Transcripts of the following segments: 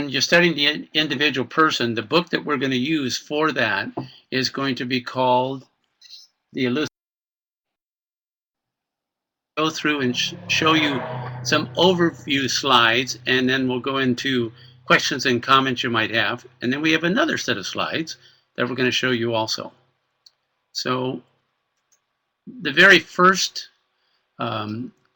when you're studying the individual person, the book that we're going to use for that is going to be called The Elusive. Go through and show you some overview slides, and then we'll go into questions and comments you might have. And then we have another set of slides that we're going to show you also. So the very first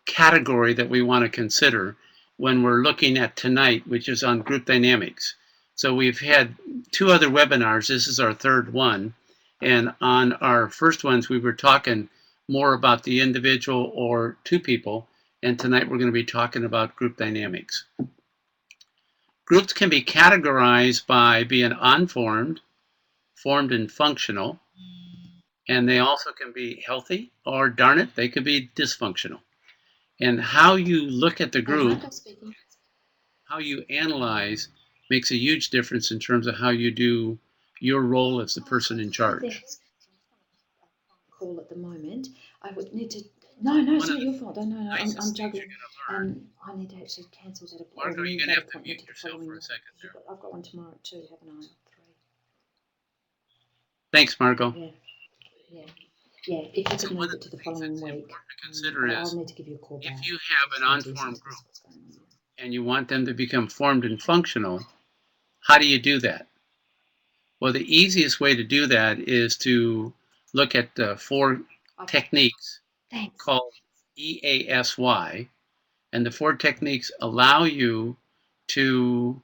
category that we want to consider when we're looking at tonight, which is on group dynamics. So we've had 2 other webinars. This is our 3rd one. And on our first ones, we were talking more about the individual or 2 people. And tonight we're going to be talking about group dynamics. Groups can be categorized by being unformed, formed, and functional. And they also can be healthy, or darn it, they could be dysfunctional. And how you look at the group, how you analyze, makes a huge difference in terms of how you do your role as the person in charge. Call at the moment. I would need to. No, it's not your fault. No, I'm juggling. I need to actually cancel that appointment. Marco, you're going to have to mute yourself for a second there. I've got one tomorrow too, haven't I? 3. Thanks, Marco. Yeah. If you could move it to the following week, I'll need to give you a call back. If you have an unformed group and you want them to become formed and functional, how do you do that? Well, the easiest way to do that is to look at 4 techniques called EASY, and the 4 techniques allow you to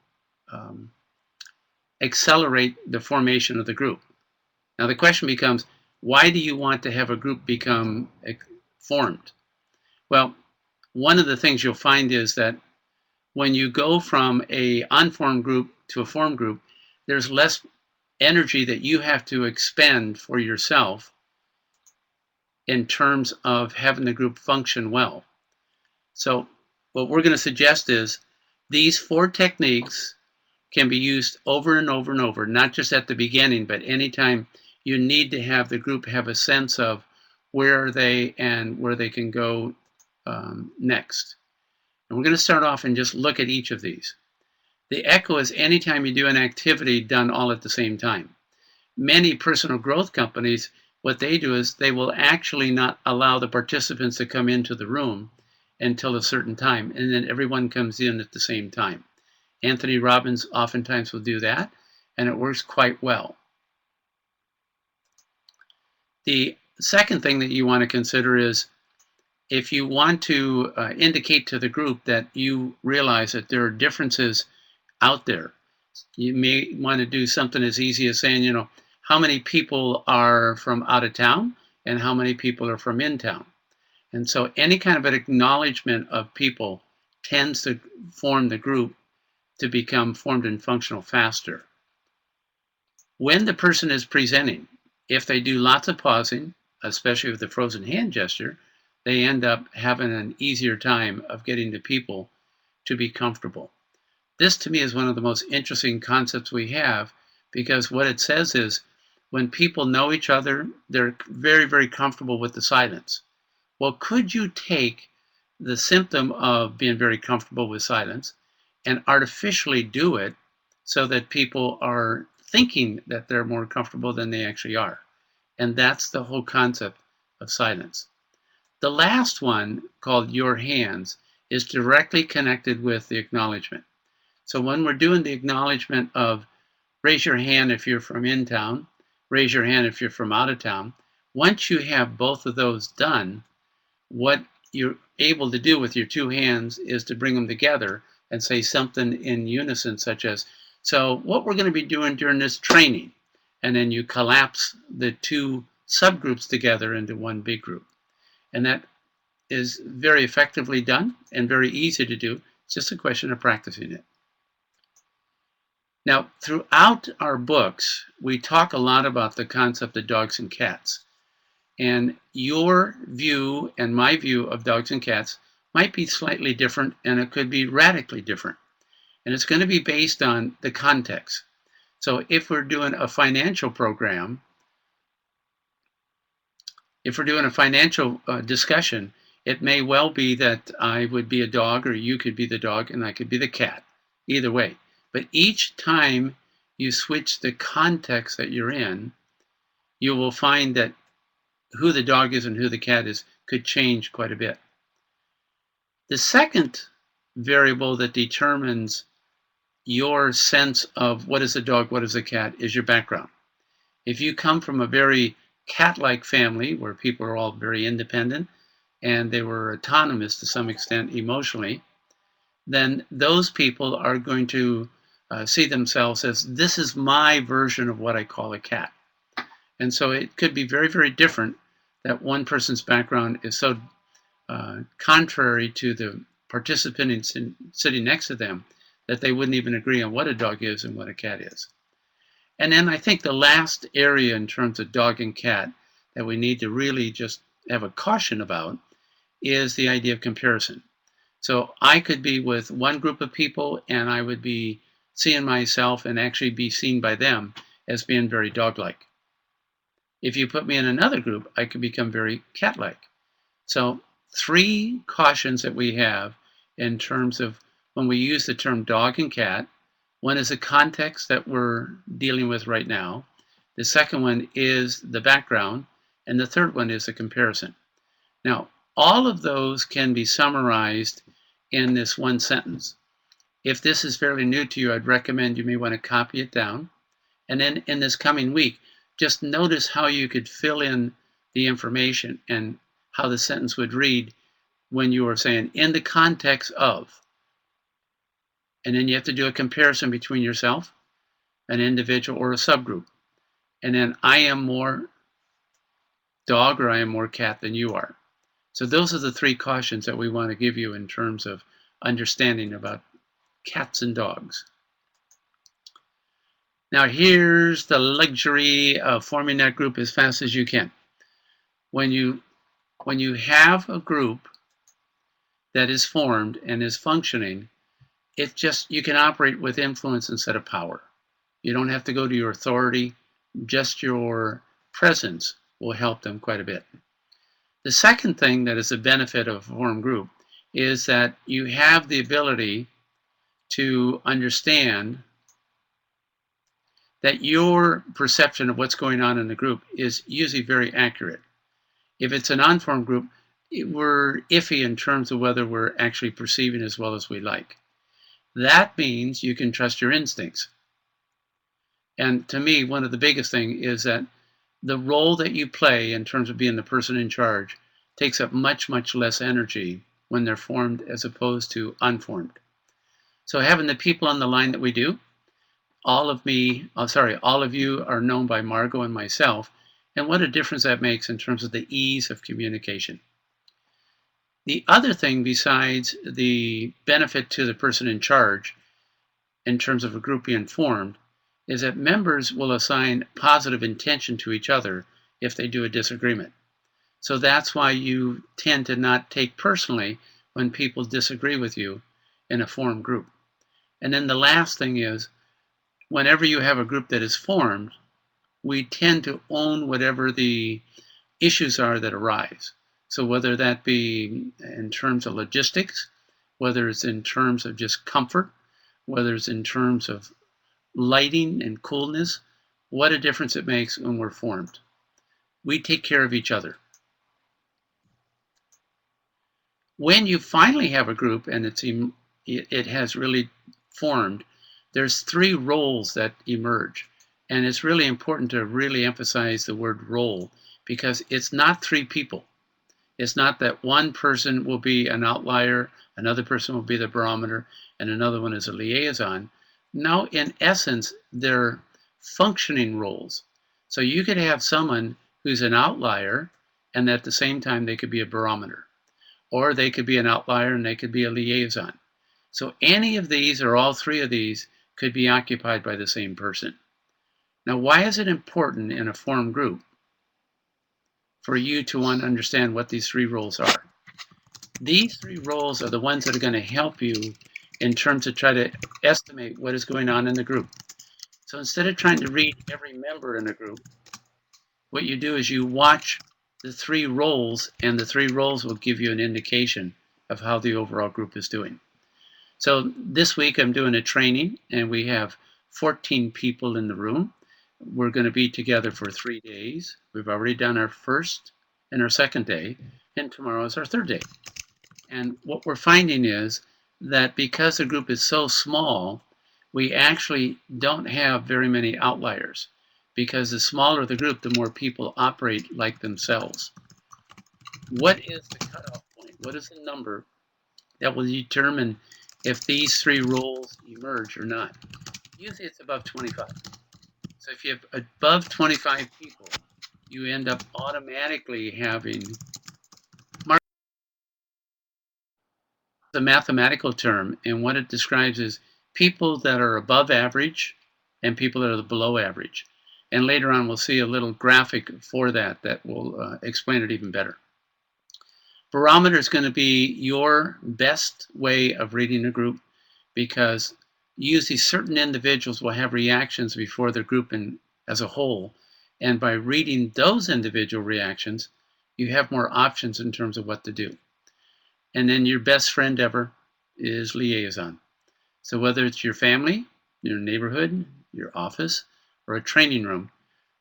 accelerate the formation of the group. Now the question becomes, why do you want to have a group become formed? Well, one of the things you'll find is that when you go from an unformed group to a formed group, there's less energy that you have to expend for yourself in terms of having the group function well. So what we're going to suggest is these 4 techniques can be used over and over and over, not just at the beginning, but anytime you need to have the group have a sense of where are they and where they can go next. And we're going to start off and just look at each of these. The echo is anytime you do an activity done all at the same time. Many personal growth companies, what they do is they will actually not allow the participants to come into the room until a certain time, and then everyone comes in at the same time. Anthony Robbins oftentimes will do that, and it works quite well. The second thing that you want to consider is if you want to indicate to the group that you realize that there are differences out there, you may want to do something as easy as saying, you know, how many people are from out of town and how many people are from in town. And so any kind of an acknowledgement of people tends to form the group to become formed and functional faster. When the person is presenting, if they do lots of pausing, especially with the frozen hand gesture, they end up having an easier time of getting the people to be comfortable. This to me is one of the most interesting concepts we have, because what it says is when people know each other, they're very, very comfortable with the silence. Well, could you take the symptom of being very comfortable with silence and artificially do it so that people are thinking that they're more comfortable than they actually are? And that's the whole concept of silence. The last one, called Your Hands, is directly connected with the acknowledgement. So when we're doing the acknowledgement of raise your hand if you're from in town, raise your hand if you're from out of town, once you have both of those done, what you're able to do with your 2 hands is to bring them together and say something in unison, such as, so what we're going to be doing during this training, and then you collapse the 2 subgroups together into one big group. And that is very effectively done and very easy to do. It's just a question of practicing it. Now, throughout our books, we talk a lot about the concept of dogs and cats. And your view and my view of dogs and cats might be slightly different, and it could be radically different. And it's going to be based on the context. So if we're doing a financial program, if we're doing a financial discussion, it may well be that I would be a dog or you could be the dog and I could be the cat. Either way. But each time you switch the context that you're in, you will find that who the dog is and who the cat is could change quite a bit. The second variable that determines your sense of what is a dog, what is a cat, is your background. If you come from a very cat-like family where people are all very independent and they were autonomous to some extent emotionally, then those people are going to see themselves as, this is my version of what I call a cat. And so it could be very, very different that one person's background is so contrary to the participant sitting next to them that they wouldn't even agree on what a dog is and what a cat is. And then I think the last area in terms of dog and cat that we need to really just have a caution about is the idea of comparison. So I could be with one group of people and I would be seeing myself and actually be seen by them as being very dog-like. If you put me in another group, I could become very cat-like. So 3 cautions that we have in terms of when we use the term dog and cat. One is the context that we're dealing with right now. The second one is the background. And the third one is the comparison. Now, all of those can be summarized in this one sentence. If this is fairly new to you, I'd recommend you may want to copy it down. And then in this coming week, just notice how you could fill in the information and how the sentence would read when you were saying, in the context of. And then you have to do a comparison between yourself, an individual, or a subgroup. And then I am more dog or I am more cat than you are. So those are the 3 cautions that we want to give you in terms of understanding about cats and dogs. Now here's the luxury of forming that group as fast as you can. When you have a group that is formed and is functioning, it just, you can operate with influence instead of power. You don't have to go to your authority, just your presence will help them quite a bit. The second thing that is a benefit of a formed group is that you have the ability to understand that your perception of what's going on in the group is usually very accurate. If it's an unformed group, we're iffy in terms of whether we're actually perceiving as well as we like. That means you can trust your instincts. And to me, one of the biggest things is that the role that you play in terms of being the person in charge takes up much, much less energy when they're formed as opposed to unformed. So having the people on the line that we do, all of you are known by Margot and myself, and what a difference that makes in terms of the ease of communication. The other thing besides the benefit to the person in charge in terms of a group being formed is that members will assign positive intention to each other if they do a disagreement. So that's why you tend to not take personally when people disagree with you in a formed group. And then the last thing is, whenever you have a group that is formed, we tend to own whatever the issues are that arise. So whether that be in terms of logistics, whether it's in terms of just comfort, whether it's in terms of lighting and coolness, what a difference it makes when we're formed. We take care of each other. When you finally have a group and it has really formed, there's 3 roles that emerge. And it's really important to really emphasize the word role, because it's not 3 people. It's not that one person will be an outlier, another person will be the barometer, and another one is a liaison. No, in essence, they're functioning roles. So you could have someone who's an outlier, and at the same time they could be a barometer. Or they could be an outlier and they could be a liaison. So any of these or all 3 of these could be occupied by the same person. Now, why is it important in a formed group for you to want to understand what these 3 roles are? These 3 roles are the ones that are going to help you in terms of try to estimate what is going on in the group. So instead of trying to read every member in a group, what you do is you watch the 3 roles, and the 3 roles will give you an indication of how the overall group is doing. So this week I'm doing a training, and we have 14 people in the room. We're going to be together for 3 days. We've already done our first and our second day, and tomorrow is our third day. And what we're finding is that because the group is so small, we actually don't have very many outliers, because the smaller the group, the more people operate like themselves. What is the cutoff point? What is the number that will determine if these three roles emerge or not? Usually it's above 25. So if you have above 25 people, you end up automatically having the mathematical term, and what it describes is people that are above average and people that are below average. And later on, we'll see a little graphic for that that will explain it even better. Barometer is going to be your best way of reading a group, because usually certain individuals will have reactions before the group as a whole. And by reading those individual reactions, you have more options in terms of what to do. And then your best friend ever is liaison. So whether it's your family, your neighborhood, your office, or a training room,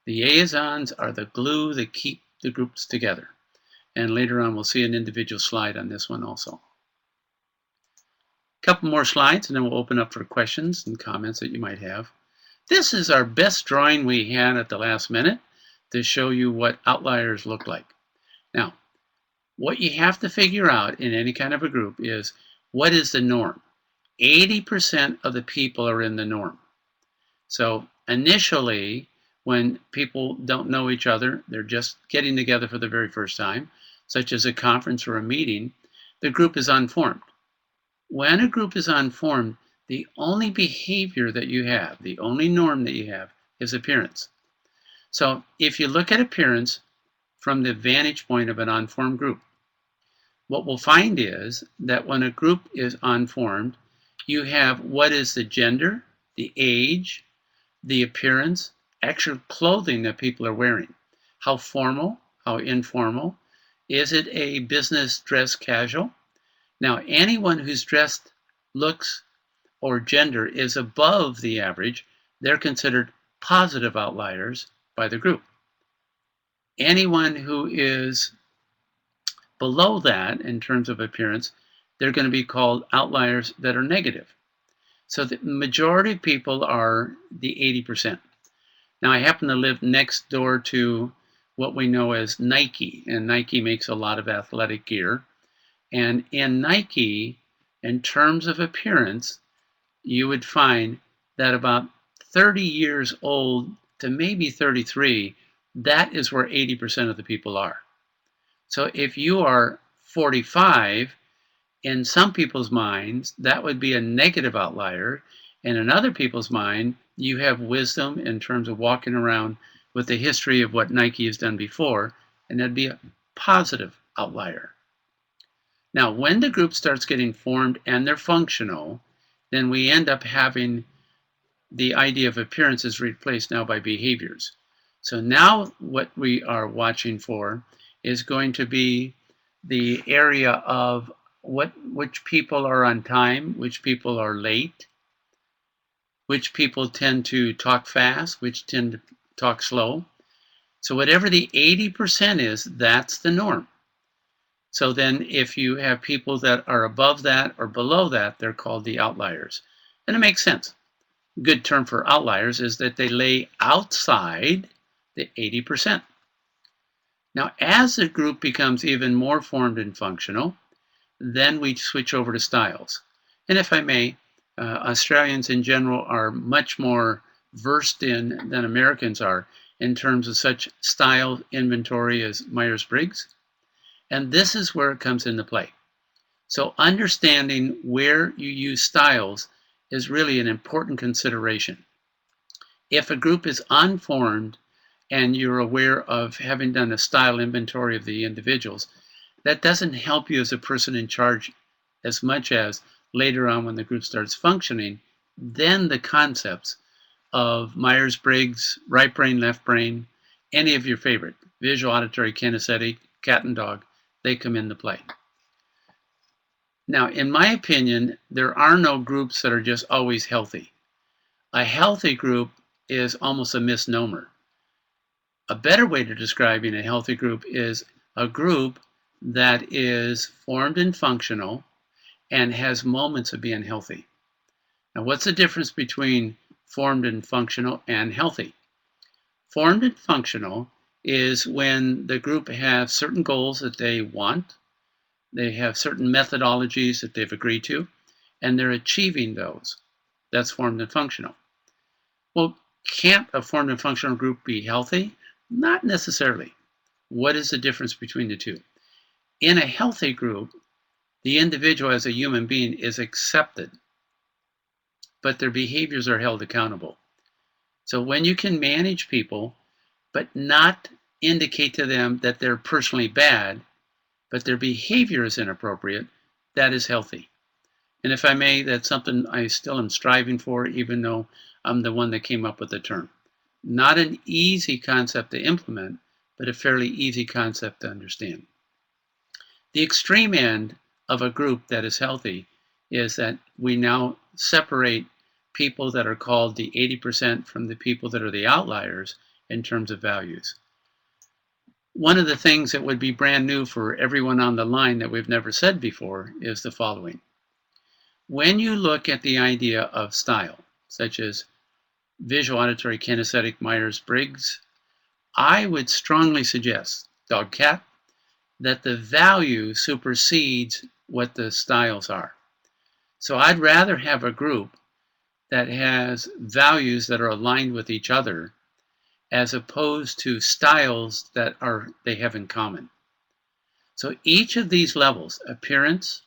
the liaisons are the glue that keep the groups together. And later on, we'll see an individual slide on this one also. A couple more slides, and then we'll open up for questions and comments that you might have. This is our best drawing we had at the last minute to show you what outliers look like. Now, what you have to figure out in any kind of a group is, what is the norm? 80% of the people are in the norm. So initially, when people don't know each other, they're just getting together for the very first time, such as a conference or a meeting, the group is unformed. When a group is unformed, the only behavior that you have, the only norm that you have, is appearance. So if you look at appearance from the vantage point of an unformed group, what we'll find is that when a group is unformed, you have what is the gender, the age, the appearance, actual clothing that people are wearing. How formal, how informal. Is it a business dress casual? Now, anyone who's dressed, looks, or gender is above the average, they're considered positive outliers by the group. Anyone who is below that in terms of appearance, they're going to be called outliers that are negative. So the majority of people are the 80%. Now, I happen to live next door to what we know as Nike, and Nike makes a lot of athletic gear. And in Nike, in terms of appearance, you would find that about 30 years old to maybe 33, that is where 80% of the people are. So if you are 45, in some people's minds, that would be a negative outlier. And in other people's mind, you have wisdom in terms of walking around with the history of what Nike has done before, and that'd be a positive outlier. Now, when the group starts getting formed and they're functional, then we end up having the idea of appearances replaced now by behaviors. So now what we are watching for is going to be the area of which people are on time, which people are late, which people tend to talk fast, which tend to talk slow. So whatever the 80% is, that's the norm. So then if you have people that are above that or below that, they're called the outliers. And it makes sense. A good term for outliers is that they lay outside the 80%. Now, as the group becomes even more formed and functional, then we switch over to styles. And if I may, Australians in general are much more versed in than Americans are in terms of such style inventory as Myers-Briggs. And this is where it comes into play. So understanding where you use styles is really an important consideration. If a group is unformed and you're aware of having done a style inventory of the individuals, that doesn't help you as a person in charge as much as later on when the group starts functioning, then the concepts of Myers-Briggs, right brain, left brain, any of your favorite, visual, auditory, kinesthetic, cat and dog, they come into play. Now, in my opinion, there are no groups that are just always healthy. A healthy group is almost a misnomer. A better way to describing a healthy group is a group that is formed and functional and has moments of being healthy. Now, what's the difference between formed and functional and healthy? Formed and functional is when the group has certain goals that they want, they have certain methodologies that they've agreed to, and they're achieving those. That's formed and functional. Well, can't a formed and functional group be healthy? Not necessarily. What is the difference between the two? In a healthy group, the individual as a human being is accepted, but their behaviors are held accountable. So when you can manage people, but not indicate to them that they're personally bad, but their behavior is inappropriate, that is healthy. And if I may, that's something I still am striving for, even though I'm the one that came up with the term. Not an easy concept to implement, but a fairly easy concept to understand. The extreme end of a group that is healthy is that we now separate people that are called the 80% from the people that are the outliers in terms of values. One of the things that would be brand new for everyone on the line that we've never said before is the following. When you look at the idea of style, such as visual, auditory, kinesthetic, Myers-Briggs, I would strongly suggest, dog, cat, that the value supersedes what the styles are. So I'd rather have a group that has values that are aligned with each other as opposed to styles that they have in common. So each of these levels, appearance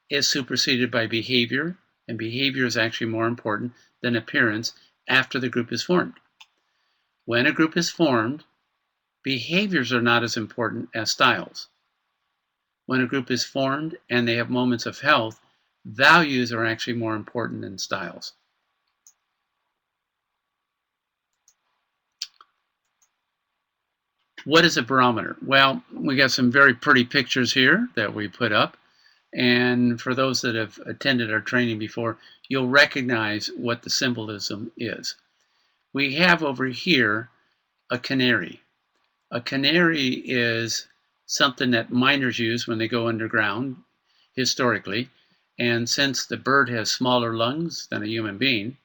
is superseded by behavior, and behavior is actually more important than appearance after the group is formed. When a group is formed, behaviors are not as important as styles. When a group is formed and they have moments of health, values are actually more important than styles. What is a barometer? Well, we got some very pretty pictures here that we put up. And for those that have attended our training before, you'll recognize what the symbolism is. We have over here a canary. A canary is something that miners use when they go underground historically. And since the bird has smaller lungs than a human being,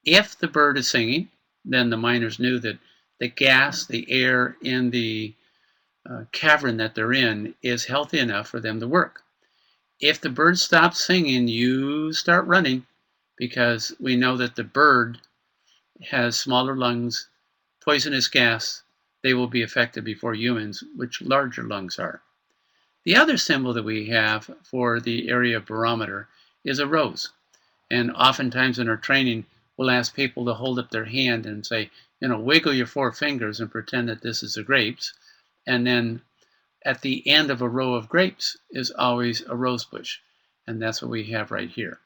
if the bird is singing, then the miners knew that the gas, the air in the cavern that they're in is healthy enough for them to work. If the bird stops singing, you start running, because we know that the bird has smaller lungs, poisonous gas, they will be affected before humans, which larger lungs are. The other symbol that we have for the area of barometer is a rose. And oftentimes in our training, we'll ask people to hold up their hand and say, wiggle your 4 fingers and pretend that this is the grapes. And then at the end of a row of grapes is always a rose bush. And that's what we have right here.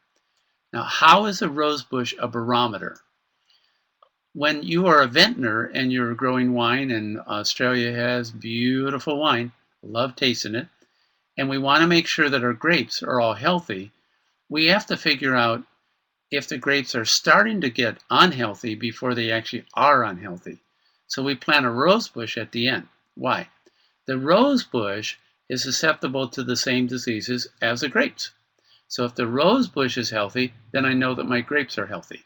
Now, how is a rose bush a barometer? When you are a vintner and you're growing wine, and Australia has beautiful wine, love tasting it, and we want to make sure that our grapes are all healthy, we have to figure out if the grapes are starting to get unhealthy before they actually are unhealthy. So we plant a rose bush at the end. Why? The rose bush is susceptible to the same diseases as the grapes. So if the rose bush is healthy, then I know that my grapes are healthy.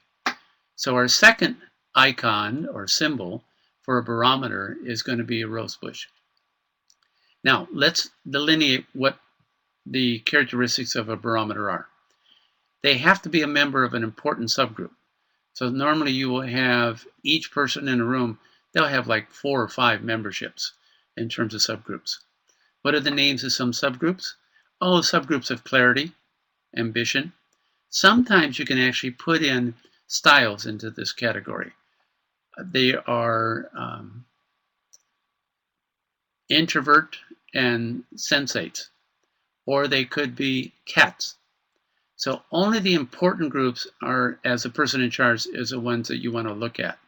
So our second icon or symbol for a barometer is going to be a rose bush. Now, let's delineate what the characteristics of a barometer are. They have to be a member of an important subgroup. So normally you will have each person in a room, they'll have like 4 or 5 memberships in terms of subgroups. What are the names of some subgroups? Oh, subgroups of clarity, ambition. Sometimes you can actually put in styles into this category. They are introvert and sensates, or they could be cats. So only the important groups are, as a person in charge, is the ones that you want to look at.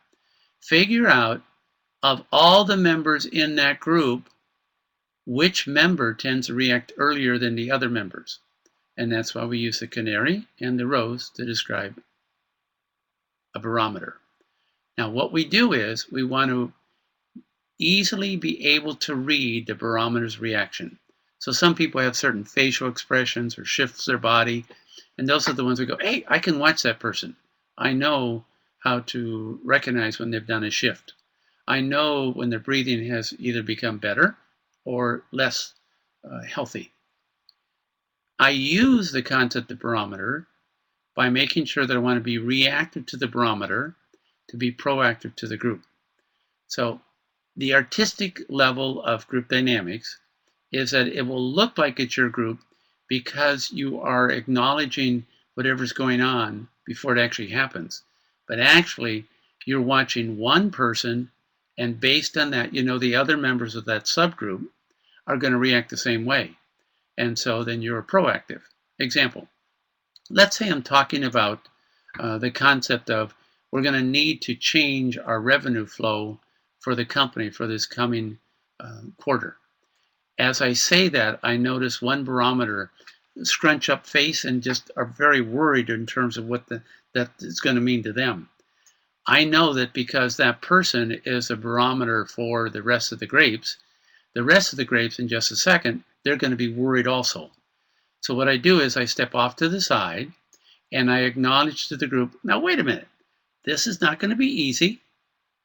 Figure out, of all the members in that group, which member tends to react earlier than the other members. And that's why we use the canary and the rose to describe a barometer. Now, what we do is we want to easily be able to read the barometer's reaction. So some people have certain facial expressions or shifts their body, and those are the ones we go, hey, I can watch that person. I know how to recognize when they've done a shift. I know when their breathing has either become better or less healthy. I use the concept of barometer by making sure that I want to be reactive to the barometer to be proactive to the group. So the artistic level of group dynamics is that it will look like it's your group because you are acknowledging whatever's going on before it actually happens. But actually, you're watching one person, and based on that, you know the other members of that subgroup are going to react the same way. And so then you're proactive. Example, let's say I'm talking about the concept of we're going to need to change our revenue flow for the company for this coming quarter. As I say that, I notice one barometer scrunch up face and just are very worried in terms of what that is going to mean to them. I know that because that person is a barometer for the rest of the grapes in just a second, they're going to be worried also. So what I do is I step off to the side and I acknowledge to the group, now wait a minute, this is not going to be easy,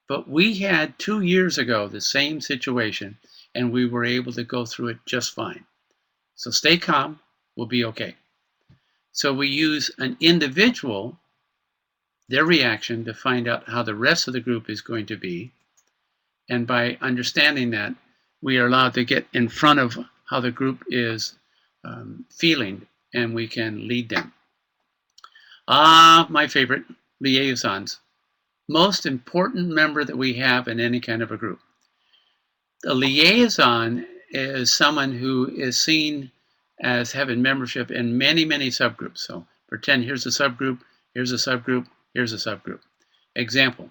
but we had 2 years ago the same situation and we were able to go through it just fine. So stay calm, we'll be okay. So we use an individual, their reaction, to find out how the rest of the group is going to be. And by understanding that, we are allowed to get in front of how the group is feeling, and we can lead them. My favorite, liaisons. Most important member that we have in any kind of a group. A liaison is someone who is seen as having membership in many, many subgroups. So pretend here's a subgroup, here's a subgroup, here's a subgroup. Example,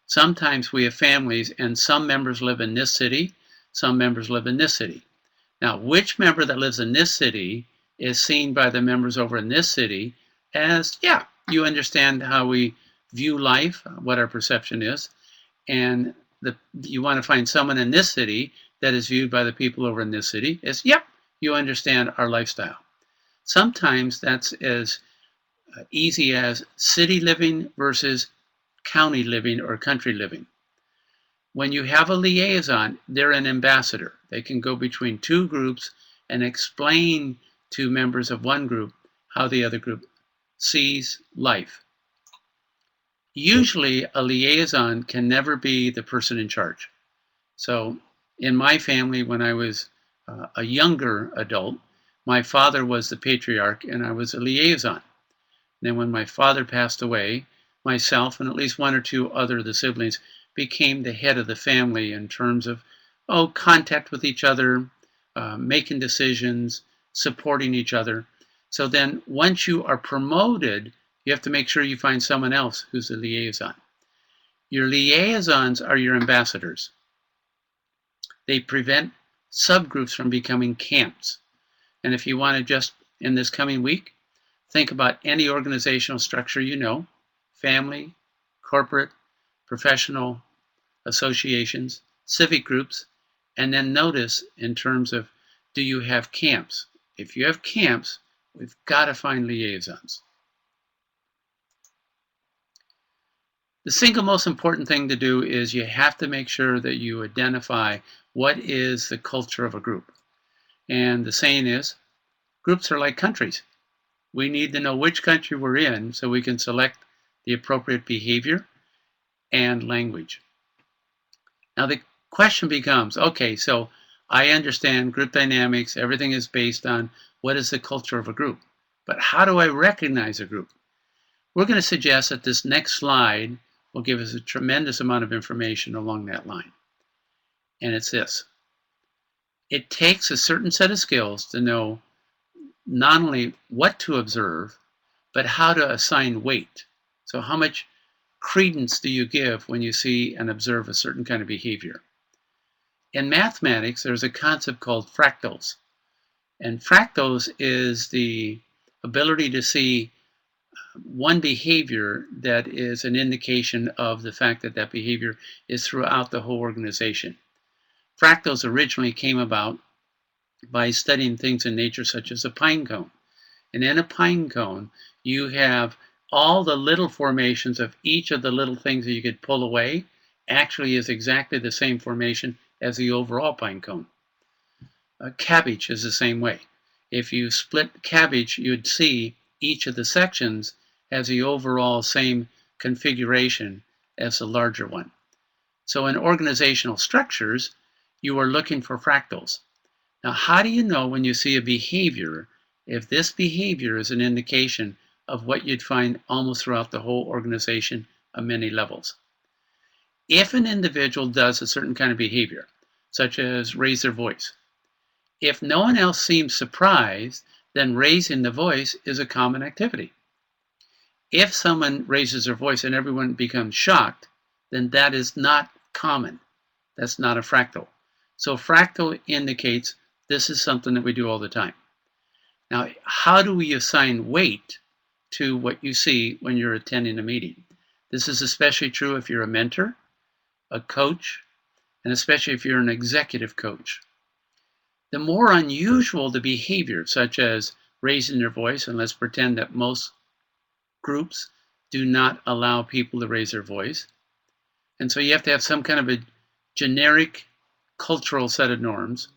sometimes we have families and some members live in this city, some members live in this city. Now, which member that lives in this city is seen by the members over in this city as, yeah, you understand how we view life, what our perception is, and you want to find someone in this city that is viewed by the people over in this city as, yep, you understand our lifestyle. Sometimes that's as easy as city living versus county living or country living. When you have a liaison, they're an ambassador. They can go between two groups and explain to members of one group how the other group sees life. Usually, a liaison can never be the person in charge. So in my family, when I was a younger adult, my father was the patriarch and I was a liaison. Then when my father passed away, myself and at least one or two other of the siblings became the head of the family in terms of contact with each other, making decisions, supporting each other. So then once you are promoted, you have to make sure you find someone else who's a liaison. Your liaisons are your ambassadors. They prevent subgroups from becoming camps. And if you want to just, in this coming week, think about any organizational structure you know, family, corporate, professional, associations, civic groups, and then notice in terms of, do you have camps? If you have camps, we've got to find liaisons. The single most important thing to do is you have to make sure that you identify what is the culture of a group. And the saying is, groups are like countries. We need to know which country we're in so we can select the appropriate behavior and language. Now the question becomes, okay, so I understand group dynamics, everything is based on what is the culture of a group, but how do I recognize a group? We're going to suggest that this next slide will give us a tremendous amount of information along that line. And it's this. It takes a certain set of skills to know not only what to observe, but how to assign weight. So how much credence do you give when you see and observe a certain kind of behavior? In mathematics, there's a concept called fractals. And fractals is the ability to see one behavior that is an indication of the fact that that behavior is throughout the whole organization. Fractals originally came about by studying things in nature such as a pine cone. And in a pine cone, you have all the little formations of each of the little things that you could pull away actually is exactly the same formation as the overall pine cone. Cabbage is the same way. If you split cabbage, you'd see each of the sections has the overall same configuration as the larger one. So in organizational structures, you are looking for fractals. Now, how do you know when you see a behavior if this behavior is an indication of what you'd find almost throughout the whole organization on many levels? If an individual does a certain kind of behavior, such as raise their voice, if no one else seems surprised, then raising the voice is a common activity. If someone raises their voice and everyone becomes shocked, then that is not common. That's not a fractal. So fractal indicates this is something that we do all the time. Now, how do we assign weight to what you see when you're attending a meeting? This is especially true if you're a mentor, a coach, and especially if you're an executive coach. The more unusual the behavior, such as raising their voice, and let's pretend that most groups do not allow people to raise their voice. And so you have to have some kind of a generic cultural set of norms.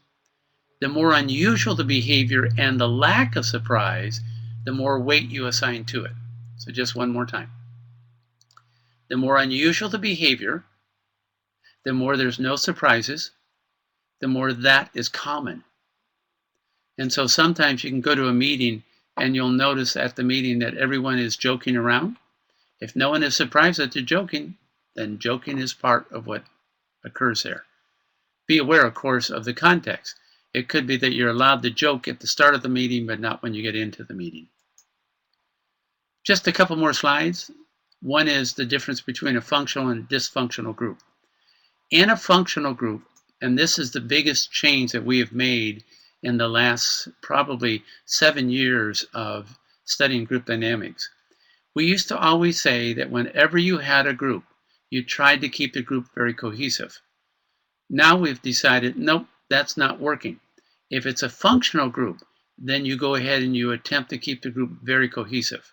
The more unusual the behavior and the lack of surprise, the more weight you assign to it. So just one more time. The more unusual the behavior, the more there's no surprises, the more that is common. And so sometimes you can go to a meeting and you'll notice at the meeting that everyone is joking around. If no one is surprised that they're joking, then joking is part of what occurs there. Be aware, of course, of the context. It could be that you're allowed to joke at the start of the meeting, but not when you get into the meeting. Just a couple more slides. One is the difference between a functional and a dysfunctional group. In a functional group, and this is the biggest change that we have made in the last probably 7 years of studying group dynamics. We used to always say that whenever you had a group, you tried to keep the group very cohesive. Now we've decided, nope, that's not working. If it's a functional group, then you go ahead and you attempt to keep the group very cohesive.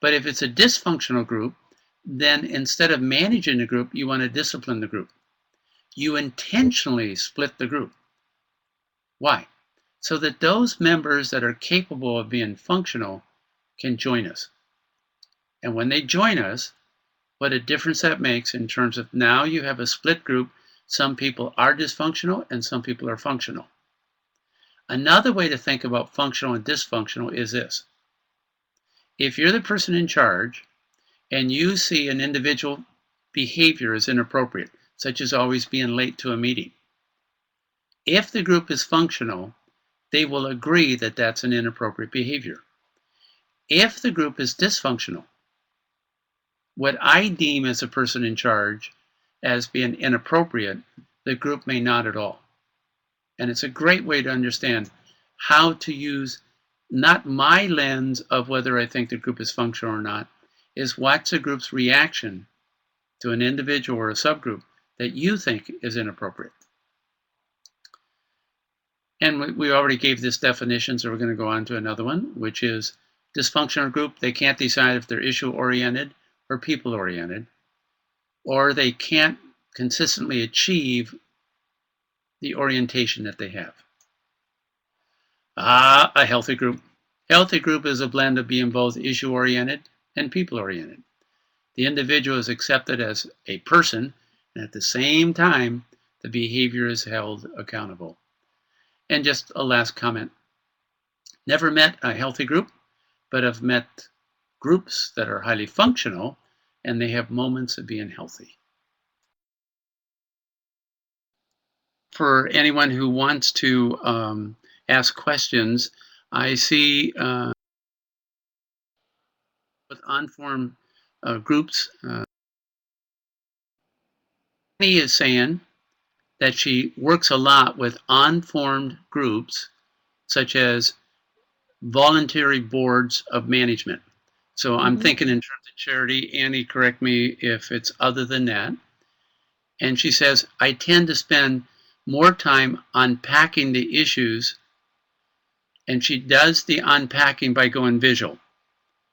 But if it's a dysfunctional group, then instead of managing the group, you want to discipline the group. You intentionally split the group. Why? So that those members that are capable of being functional can join us. And when they join us, what a difference that makes in terms of now you have a split group. Some people are dysfunctional and some people are functional. Another way to think about functional and dysfunctional is this. If you're the person in charge and you see an individual behavior as inappropriate, such as always being late to a meeting, if the group is functional, they will agree that that's an inappropriate behavior. If the group is dysfunctional, what I deem as a person in charge as being inappropriate, the group may not at all. And it's a great way to understand how to use not my lens of whether I think the group is functional or not, is what's the group's reaction to an individual or a subgroup that you think is inappropriate. And we already gave this definition, so we're going to go on to another one, which is dysfunctional group. They can't decide if they're issue-oriented or people-oriented, or they can't consistently achieve the orientation that they have. A healthy group. Healthy group is a blend of being both issue-oriented and people-oriented. The individual is accepted as a person, and at the same time, the behavior is held accountable. And just a last comment. Never met a healthy group, but I've met groups that are highly functional, and they have moments of being healthy. For anyone who wants to ask questions, I see with unformed groups, Annie is saying that she works a lot with unformed groups, such as voluntary boards of management. So I'm thinking in terms of charity. Annie, correct me if it's other than that. And she says, I tend to spend more time unpacking the issues, and she does the unpacking by going visual.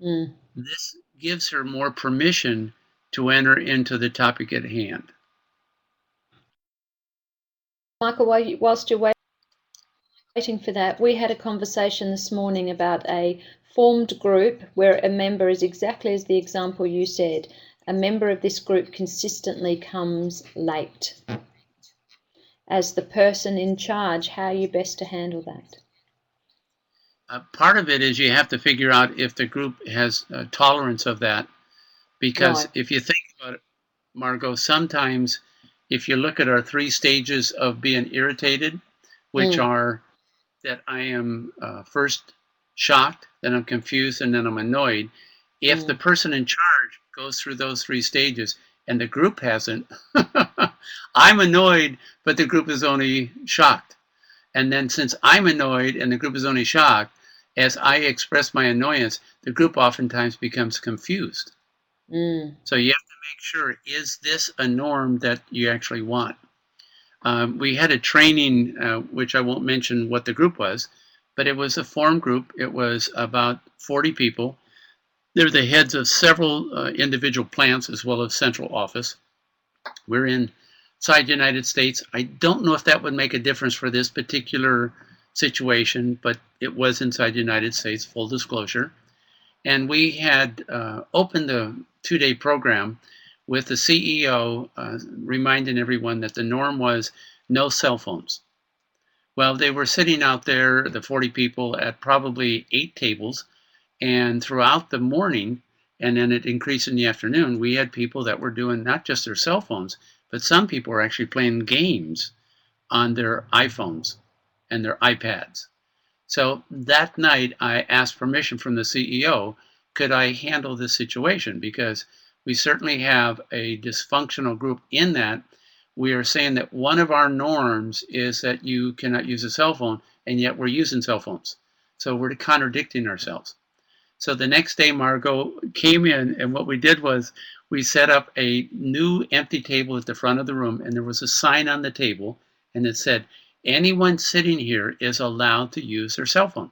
This gives her more permission to enter into the topic at hand. Michael, whilst you're waiting for that, we had a conversation this morning about a formed group where a member is exactly as the example you said. A member of this group consistently comes late. As the person in charge, how are you best to handle that? Part of it is you have to figure out if the group has a tolerance of that. Because if you think about it, Margot, sometimes if you look at our 3 stages of being irritated, which are that I am first shocked, then I'm confused, and then I'm annoyed. If the person in charge goes through those 3 stages and the group hasn't, I'm annoyed, but the group is only shocked. And then since I'm annoyed and the group is only shocked, as I express my annoyance, the group oftentimes becomes confused. So you have to make sure, is this a norm that you actually want? We had a training, which I won't mention what the group was, but it was a forum group. It was about 40 people. They're the heads of several individual plants as well as central office. We're inside the United States. I don't know if that would make a difference for this particular situation, but it was inside the United States, full disclosure. And we had opened the 2-day program with the CEO reminding everyone that the norm was no cell phones. Well, they were sitting out there, the 40 people, at probably 8 tables. And throughout the morning, and then it increased in the afternoon, we had people that were doing not just their cell phones, but some people were actually playing games on their iPhones and their iPads. So that night, I asked permission from the CEO, could I handle this situation? Because we certainly have a dysfunctional group in that we are saying that one of our norms is that you cannot use a cell phone, and yet we're using cell phones. So we're contradicting ourselves. So the next day, Margot came in, and what we did was we set up a new empty table at the front of the room, and there was a sign on the table, and it said, anyone sitting here is allowed to use their cell phone.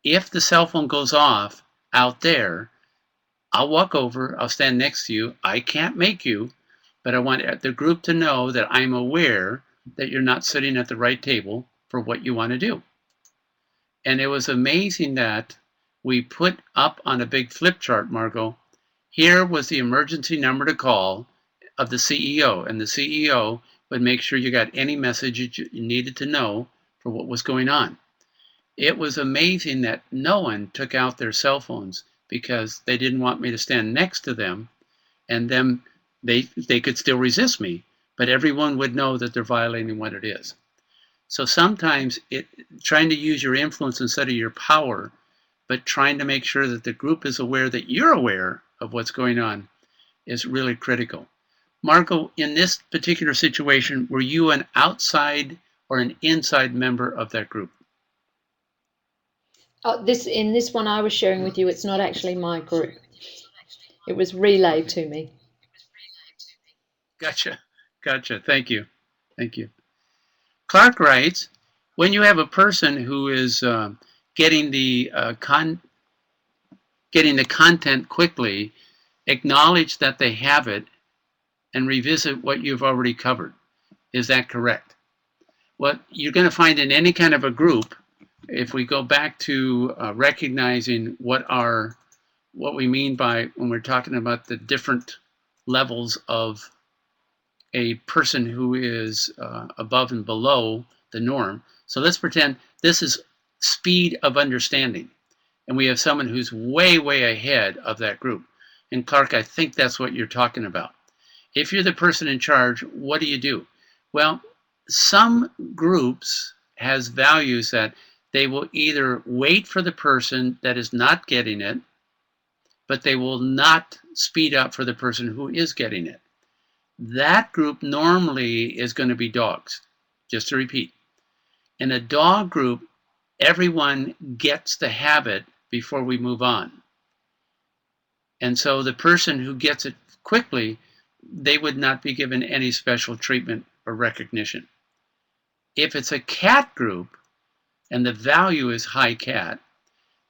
If the cell phone goes off out there, I'll walk over, I'll stand next to you. I can't make you, but I want the group to know that I'm aware that you're not sitting at the right table for what you want to do. And it was amazing that we put up on a big flip chart, Margot, here was the emergency number to call of the CEO, and the CEO would make sure you got any message you needed to know for what was going on. It was amazing that no one took out their cell phones because they didn't want me to stand next to them, and then they could still resist me, but everyone would know that they're violating what it is. So sometimes trying to use your influence instead of your power, but trying to make sure that the group is aware that you're aware of what's going on is really critical. Marco, in this particular situation, were you an outside or an inside member of that group? In this one I was sharing with you, it's not actually my group. It was relayed to me. Gotcha. Thank you. Clark writes, when you have a person who is getting the content quickly, acknowledge that they have it and revisit what you've already covered. Is that correct? What you're going to find in any kind of a group, if we go back to recognizing what we mean by when we're talking about the different levels of a person who is above and below the norm. So let's pretend this is speed of understanding, and we have someone who's way, way ahead of that group. And Clark, I think that's what you're talking about. If you're the person in charge, what do you do? Well, some groups has values that they will either wait for the person that is not getting it, but they will not speed up for the person who is getting it. That group normally is going to be dogs, just to repeat. In a dog group, everyone gets to have it before we move on. And so the person who gets it quickly, they would not be given any special treatment or recognition. If it's a cat group and the value is high cat,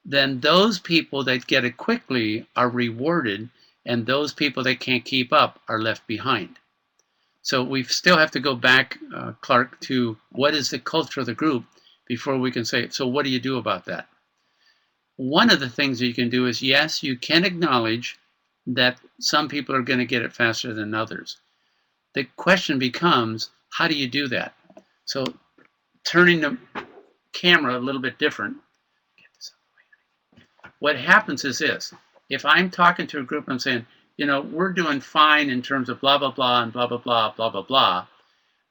then those people that get it quickly are rewarded, and those people that can't keep up are left behind. So we still have to go back, Clark, to what is the culture of the group before we can say, so what do you do about that? One of the things that you can do is, yes, you can acknowledge that some people are going to get it faster than others. The question becomes, how do you do that? So turning the camera a little bit different, what happens is this. If I'm talking to a group, I'm saying, you know, we're doing fine in terms of blah, blah, blah, and blah, blah, blah, blah, blah, blah.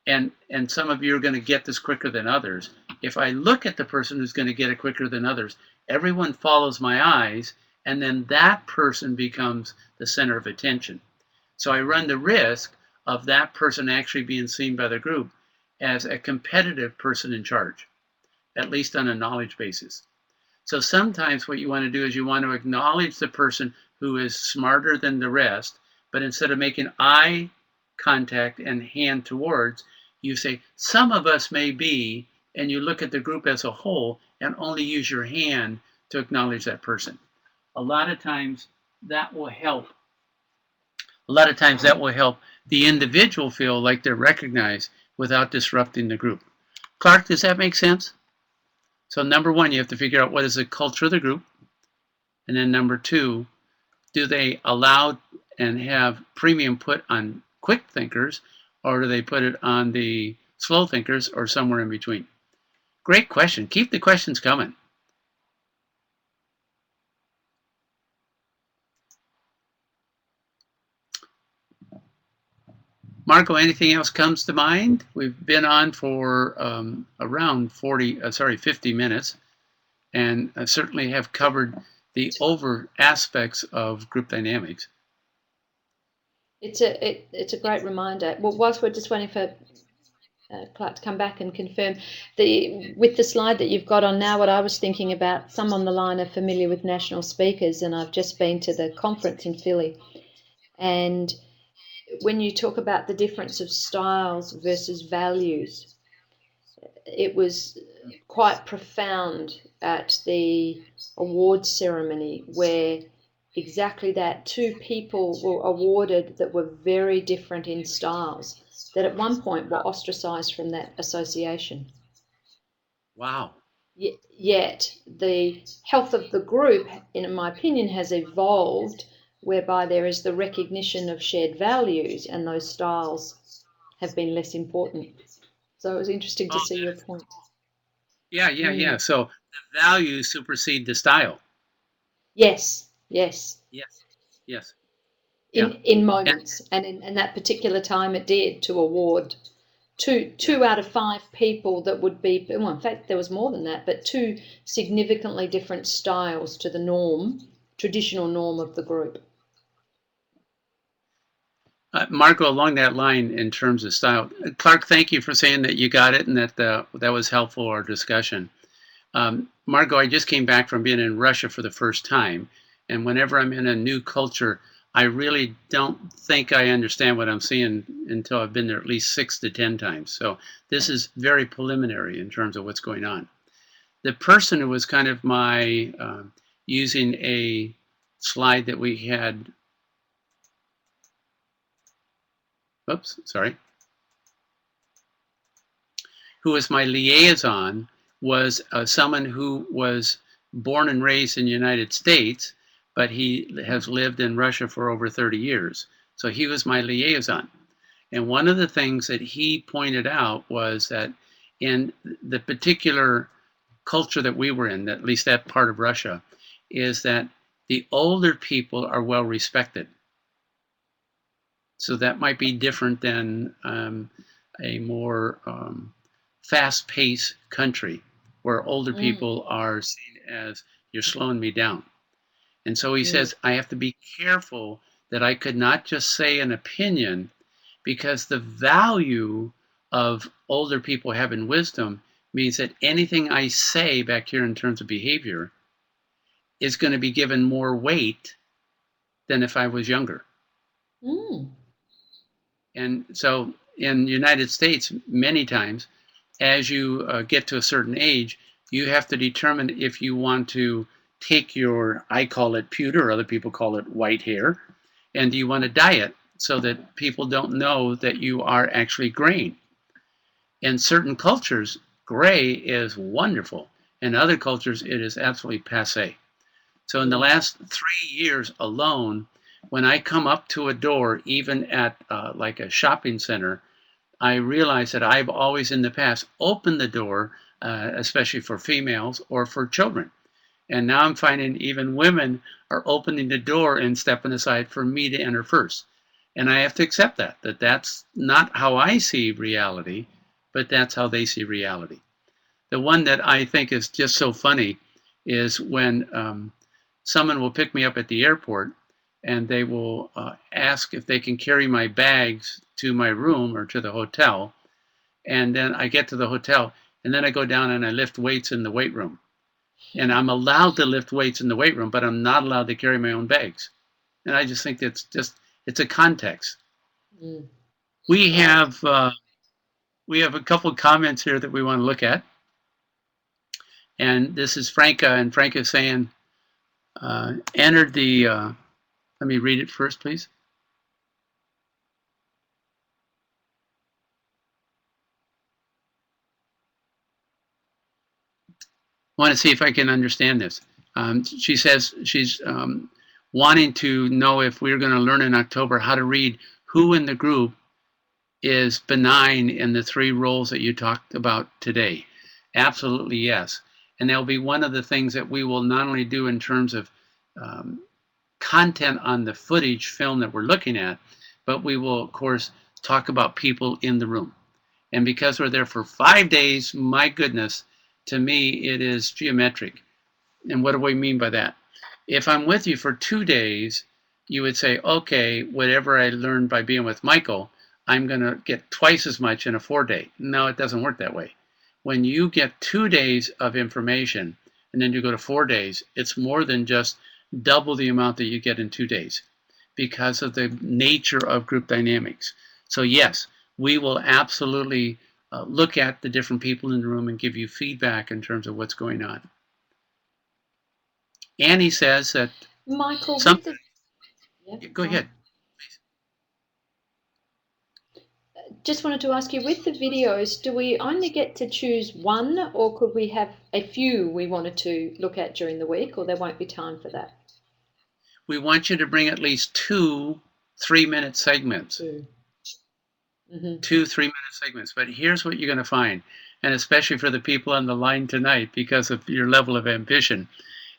And some of you are going to get this quicker than others. If I look at the person who's going to get it quicker than others, everyone follows my eyes, and then that person becomes the center of attention. So I run the risk of that person actually being seen by the group as a competitive person in charge, at least on a knowledge basis. So sometimes what you want to do is you want to acknowledge the person who is smarter than the rest, but instead of making eye contact and hand towards, you say, some of us may be, and you look at the group as a whole and only use your hand to acknowledge that person. A lot of times that will help. A lot of times that will help the individual feel like they're recognized without disrupting the group. Clark, does that make sense? So number one, you have to figure out what is the culture of the group. And then number two, do they allow and have premium put on quick thinkers, or do they put it on the slow thinkers, or somewhere in between? Great question. Keep the questions coming. Marco, anything else comes to mind? We've been on for around 50 minutes, and I certainly have covered the over aspects of group dynamics. It's a great reminder. Well, whilst we're just waiting for Clark to come back and confirm, with the slide that you've got on now, what I was thinking about, some on the line are familiar with national speakers, and I've just been to the conference in Philly. And when you talk about the difference of styles versus values, it was quite profound at the awards ceremony where exactly that, two people were awarded that were very different in styles, that at one point were ostracized from that association. Wow. Yet the health of the group, in my opinion, has evolved whereby there is the recognition of shared values, and those styles have been less important. So it was interesting to see your point. Yeah. So the values supersede the style. Yes, yes. Yes. In moments, and in that particular time it did, to award two out of 5 people that would be, well, in fact there was more than that, but 2 significantly different styles to the traditional norm of the group. Marco, along that line, in terms of style, Clark, thank you for saying that you got it and that that was helpful, our discussion. Marco, I just came back from being in Russia for the first time, and whenever I'm in a new culture, I really don't think I understand what I'm seeing until I've been there at least 6 to 10 times. So this is very preliminary in terms of what's going on. The person who was kind of my, using a slide that we had, oops, sorry, who was my liaison was someone who was born and raised in the United States, but he has lived in Russia for over 30 years. So he was my liaison. And one of the things that he pointed out was that in the particular culture that we were in, at least that part of Russia, is that the older people are well respected. So that might be different than a more fast-paced country where older people are seen as, you're slowing me down. And so he says, I have to be careful that I could not just say an opinion, because the value of older people having wisdom means that anything I say back here in terms of behavior is going to be given more weight than if I was younger. Mm. And so in the United States, many times, as you get to a certain age, you have to determine if you want to take your, I call it pewter, other people call it white hair, and do you want to dye it so that people don't know that you are actually graying. In certain cultures, gray is wonderful. In other cultures, it is absolutely passe. So in the last 3 years alone, when I come up to a door, even at like a shopping center, I realize that I've always in the past opened the door, especially for females or for children. And now I'm finding even women are opening the door and stepping aside for me to enter first. And I have to accept that that's not how I see reality, but that's how they see reality. The one that I think is just so funny is when someone will pick me up at the airport and they will ask if they can carry my bags to my room or to the hotel. And then I get to the hotel and then I go down and I lift weights in the weight room. And I'm allowed to lift weights in the weight room, but I'm not allowed to carry my own bags. And I just think it's a context. Mm. We Right. have we have a couple of comments here that we want to look at. And this is Franca, and Franca is saying, entered the, let me read it first, please. I want to see if I can understand this. She says she's wanting to know if we're going to learn in October how to read who in the group is benign in the 3 roles that you talked about today. Absolutely, yes. And that'll be one of the things that we will not only do in terms of content on the footage film that we're looking at, but we will, of course, talk about people in the room. And because we're there for 5 days, my goodness, to me, it is geometric. And what do we mean by that? If I'm with you for 2 days, you would say, okay, whatever I learned by being with Michael, I'm going to get twice as much in a 4-day. No, it doesn't work that way. When you get 2 days of information and then you go to 4 days, it's more than just double the amount that you get in 2 days because of the nature of group dynamics. So yes, we will absolutely look at the different people in the room and give you feedback in terms of what's going on. Annie says that Michael, some. with the Go ahead. just wanted to ask you, with the videos, do we only get to choose one, or could we have a few we wanted to look at during the week, or there won't be time for that? We want you to bring at least 2 3-minute segments. 2. Mm-hmm. 2 3-minute segments. But here's what you're going to find, and especially for the people on the line tonight, because of your level of ambition.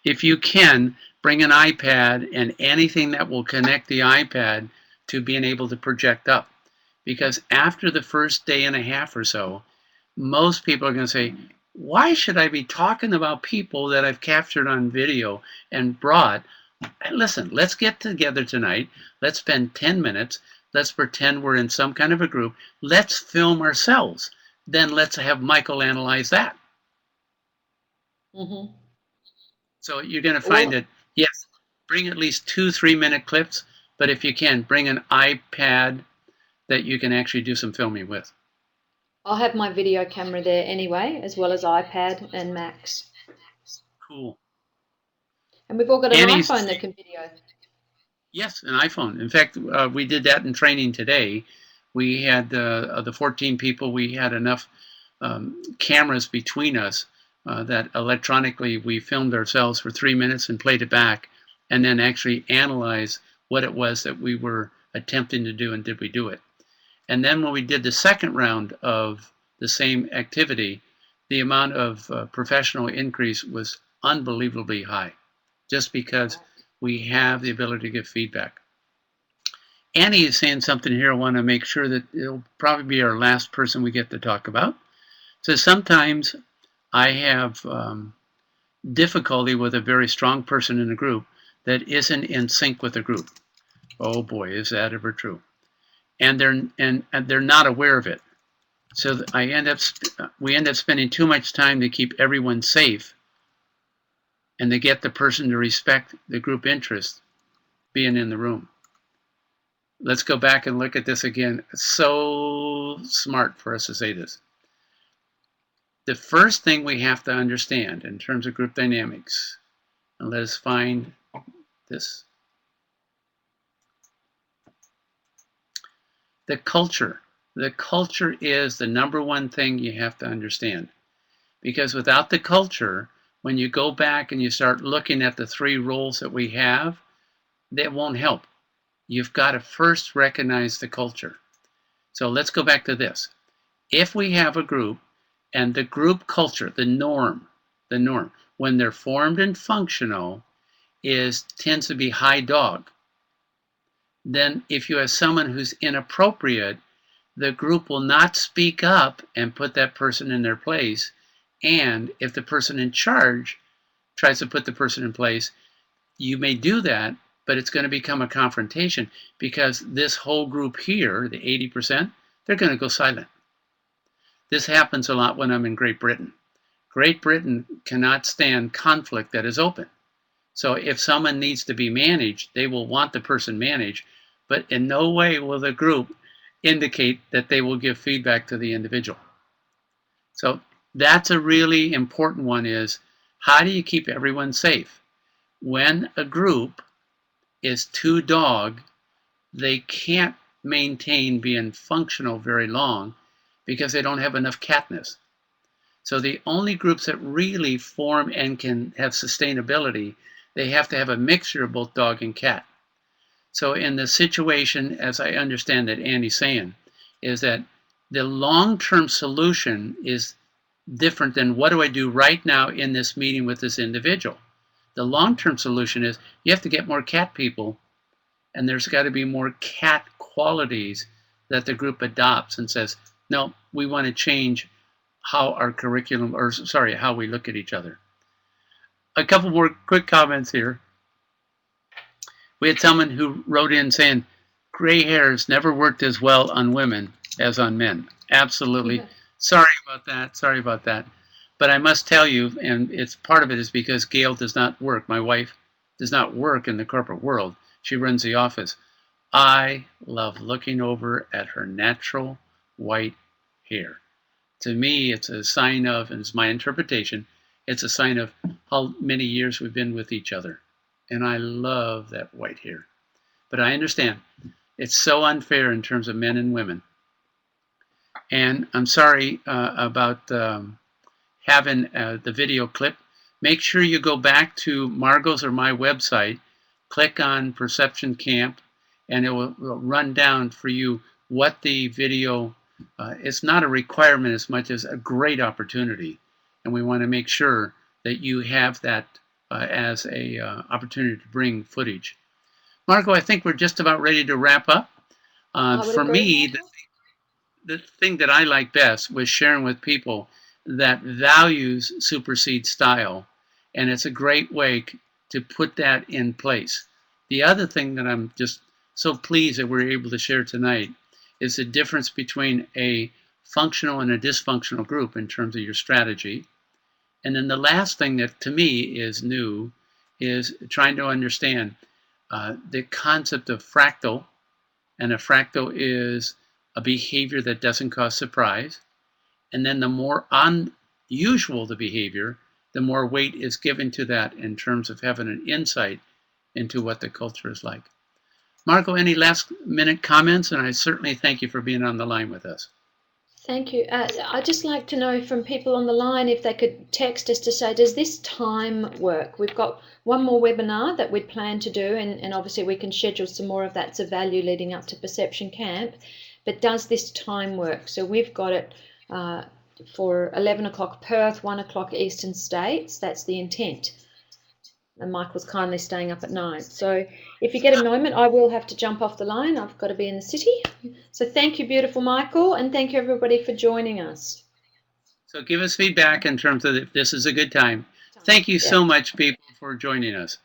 If you can, bring an iPad and anything that will connect the iPad to being able to project up. Because after the first day and a half or so, most people are going to say, why should I be talking about people that I've captured on video and brought? Listen, let's get together tonight. Let's spend 10 minutes. Let's pretend we're in some kind of a group. Let's film ourselves. Then let's have Michael analyze that. Mm-hmm. So you're going to find that, yes, bring at least 2 3-minute clips, but if you can, bring an iPad that you can actually do some filming with. I'll have my video camera there anyway, as well as iPad and Macs. Cool. And we've all got an Annie's, iPhone that can video. yes, an iPhone. In fact, we did that in training today. We had the 14 people, we had enough cameras between us that electronically we filmed ourselves for 3 minutes and played it back, and then actually analyzed what it was that we were attempting to do and did we do it. And then when we did the second round of the same activity, the amount of professional increase was unbelievably high, just because we have the ability to give feedback. Annie is saying something here I want to make sure that it'll probably be our last person we get to talk about. So sometimes I have difficulty with a very strong person in a group that isn't in sync with the group. Oh boy, is that ever true. And they're not aware of it. So we end up spending too much time to keep everyone safe and to get the person to respect the group interest being in the room. Let's go back and look at this again. It's so smart for us to say this. The first thing we have to understand in terms of group dynamics, and let us find this. The culture. The culture is the number one thing you have to understand. Because without the culture, when you go back and you start looking at the three roles that we have, that won't help. You've got to first recognize the culture. So let's go back to this. If we have a group and the group culture, the norm, when they're formed and functional, tends to be high dog. Then if you have someone who's inappropriate, the group will not speak up and put that person in their place. And if the person in charge tries to put the person in place, you may do that, but it's going to become a confrontation because this whole group here, the 80%, they're going to go silent. This happens a lot when I'm in Great Britain. Great Britain cannot stand conflict that is open. So if someone needs to be managed, they will want the person managed, but in no way will the group indicate that they will give feedback to the individual. So that's a really important one, is how do you keep everyone safe? When a group is too dog, they can't maintain being functional very long because they don't have enough catness. So the only groups that really form and can have sustainability, they have to have a mixture of both dog and cat. So in the situation, as I understand that Andy's saying, is that the long-term solution is different than what do I do right now in this meeting with this individual. The long-term solution is you have to get more cat people, and there's got to be more cat qualities that the group adopts and says, no, we want to change how our curriculum, or sorry, how we look at each other. A couple more quick comments here. We had someone who wrote in saying, gray hairs never worked as well on women as on men. Absolutely. Yeah. Sorry about that. But I must tell you, and it's part of it is because Gail does not work. My wife does not work in the corporate world. She runs the office. I love looking over at her natural white hair. To me, it's a sign of, and it's my interpretation, it's a sign of how many years we've been with each other. And I love that white hair. But I understand, it's so unfair in terms of men and women. And I'm sorry about having the video clip. Make sure you go back to Margot's or my website, click on Perception Camp, and it will run down for you what the video, it's not a requirement as much as a great opportunity. And we want to make sure that you have that as a opportunity to bring footage. Margot, I think we're just about ready to wrap up. For me, the thing that I like best was sharing with people that values supersede style, and it's a great way to put that in place. The other thing that I'm just so pleased that we're able to share tonight is the difference between a functional and a dysfunctional group in terms of your strategy. And then the last thing that to me is new is trying to understand the concept of fractal. And a fractal is a behavior that doesn't cause surprise. And then the more unusual the behavior, the more weight is given to that in terms of having an insight into what the culture is like. Margot, any last minute comments? And I certainly thank you for being on the line with us. Thank you. I'd just like to know from people on the line if they could text us to say, does this time work? We've got one more webinar that we'd plan to do, and obviously we can schedule some more of that's of value leading up to Perception Camp. But does this time work? So we've got it for 11 o'clock Perth, 1 o'clock Eastern States. That's the intent. And Michael's kindly staying up at 9. So if you get a moment, I will have to jump off the line. I've got to be in the city. So thank you, beautiful Michael, and thank you everybody for joining us. So give us feedback in terms of if this is a good time. Thank you so much, people, for joining us.